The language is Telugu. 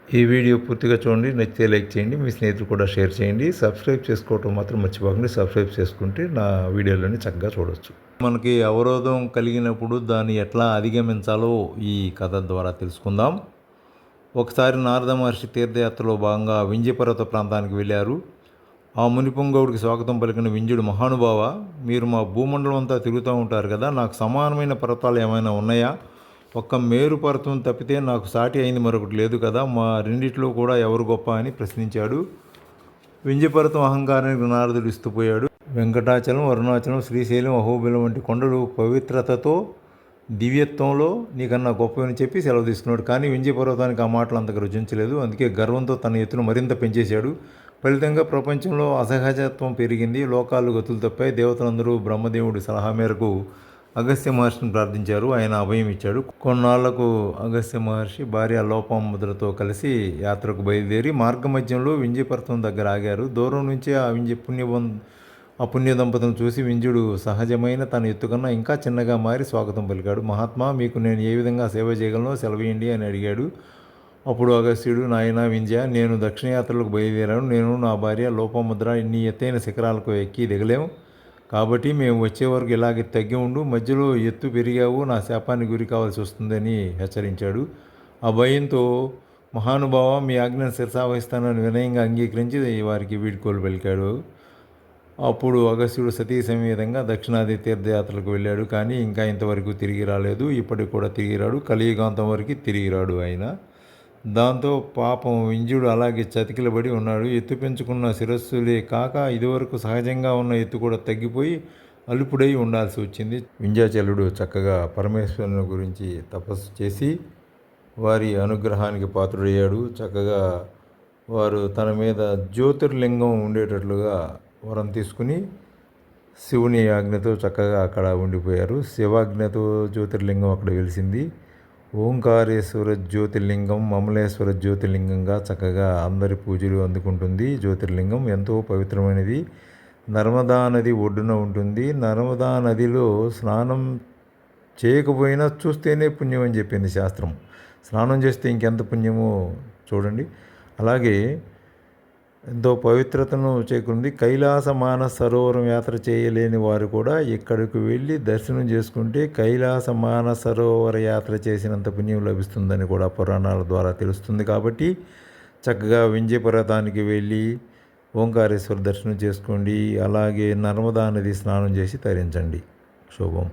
ఈ వీడియో పూర్తిగా చూడండి, నచ్చితే లైక్ చేయండి, మీ స్నేహితులు కూడా షేర్ చేయండి. సబ్స్క్రైబ్ చేసుకోవటం మాత్రం మర్చిపోకండి. సబ్స్క్రైబ్ చేసుకుంటే నా వీడియోలని చక్కగా చూడవచ్చు. మనకి అవరోధం కలిగినప్పుడు దాన్ని ఎట్లా అధిగమించాలో ఈ కథ ద్వారా తెలుసుకుందాం. ఒకసారి నారద మహర్షి తీర్థయాత్రలో భాగంగా వింధ్యపర్వత ప్రాంతానికి వెళ్ళారు. ఆ మునిపుంగవుడికి స్వాగతం పలికిన వింధ్యుడు, మహానుభావ, మీరు మా భూమండలం అంతా తిరుగుతూ ఉంటారు కదా, నాకు సమానమైన పర్వతాలు ఏమైనా ఉన్నాయా? ఒక్క మేరు పర్వతం తప్పితే నాకు సాటి అయింది మరొకటి లేదు కదా, మా రెండిట్లో కూడా ఎవరు గొప్ప అని ప్రశ్నించాడు. వింధ్యపర్వతం అహంకారానికి నారదుడు ఇస్తుపోయాడు. వెంకటాచలం, అరుణాచలం, శ్రీశైలం, అహోబిలం వంటి కొండలు పవిత్రతతో దివ్యత్వంలో నీకన్నా గొప్పవని చెప్పి సెలవు తీసుకున్నాడు. కానీ వింధ్యపర్వతానికి ఆ మాటలు అంతగా రుచించలేదు. అందుకే గర్వంతో తన ఎత్తును మరింత పెంచేశాడు. ఫలితంగా ప్రపంచంలో అసహజత్వం పెరిగింది. లోకాలు గతులు తప్పాయి. దేవతలందరూ బ్రహ్మదేవుడి సలహా మేరకు అగస్త్య మహర్షిని ప్రార్థించారు. ఆయన అభయం ఇచ్చాడు. కొన్నాళ్లకు అగస్త్య మహర్షి భార్య లోపాముద్రతో కలిసి యాత్రకు బయలుదేరి మార్గమధ్యంలో వింధ్యపర్వతం దగ్గర ఆగారు. దూరం నుంచే ఆ పుణ్య దంపతులను చూసి వింధ్యుడు సహజమైన తన ఎత్తుకన్నా ఇంకా చిన్నగా మారి స్వాగతం పలికాడు. మహాత్మా, మీకు నేను ఏ విధంగా సేవ చేయగలనో సెలవేయండి అని అడిగాడు. అప్పుడు అగస్త్యుడు, నాయనా వింధ్య, నేను దక్షిణయాత్రలకు బయలుదేరాను. నేను నా భార్య లోపముద్ర ఇన్ని ఎత్తైన శిఖరాలకు ఎక్కి దిగలేము. కాబట్టి మేము వచ్చే వరకు ఇలాగే తగ్గి ఉండు. మధ్యలో ఎత్తు పెరిగావు, నా శాపానికి గురి కావాల్సి వస్తుందని హెచ్చరించాడు. ఆ భయంతో, మహానుభావ, మీ ఆజ్ఞను శిరసావహిస్తానని వినయంగా అంగీకరించి వారికి వీడ్కోలు పలికాడు. అప్పుడు అగస్త్యుడు సతీ సమేతంగా దక్షిణాది తీర్థయాత్రలకు వెళ్ళాడు. కానీ ఇంకా ఇంతవరకు తిరిగి రాలేదు. ఇప్పటికి కూడా తిరిగి రాడు. కలియుగాంతం వరకు తిరిగి రాడు ఆయన. దాంతో పాపం వింధ్యుడు అలాగే చతికిలబడి ఉన్నాడు. ఎత్తు పెంచుకున్న శిరస్సులే కాక ఇదివరకు సహజంగా ఉన్న ఎత్తు కూడా తగ్గిపోయి అలుపుడై ఉండాల్సి వచ్చింది. వింధ్యాచలుడు చక్కగా పరమేశ్వరుని గురించి తపస్సు చేసి వారి అనుగ్రహానికి పాత్రుడయ్యాడు. చక్కగా వారు తన మీద జ్యోతిర్లింగం ఉండేటట్లుగా వరం తీసుకుని శివుని ఆజ్ఞతో చక్కగా అక్కడ ఉండిపోయారు. శివాజ్ఞతో జ్యోతిర్లింగం అక్కడ వెలిసింది. ఓంకారేశ్వర జ్యోతిర్లింగం, మమలేశ్వర జ్యోతిర్లింగంగా చక్కగా అందరి పూజలు అందుకుంటుంది. జ్యోతిర్లింగం ఎంతో పవిత్రమైనది. నర్మదా నది ఒడ్డున ఉంటుంది. నర్మదా నదిలో స్నానం చేయకపోయినా చూస్తేనే పుణ్యం అని చెప్పింది శాస్త్రం. స్నానం చేస్తే ఇంకెంత పుణ్యమో చూడండి. అలాగే ఎంతో పవిత్రతను చేకూరింది. కైలాస మానస సరోవరం యాత్ర చేయలేని వారు కూడా ఇక్కడికి వెళ్ళి దర్శనం చేసుకుంటే కైలాస మానస సరోవర యాత్ర చేసినంత పుణ్యం లభిస్తుందని కూడా పురాణాల ద్వారా తెలుస్తుంది. కాబట్టి చక్కగా వింధ్య పర్వతానికి వెళ్ళి ఓంకారేశ్వర దర్శనం చేసుకోండి. అలాగే నర్మదా నది స్నానం చేసి తరించండి. శుభం.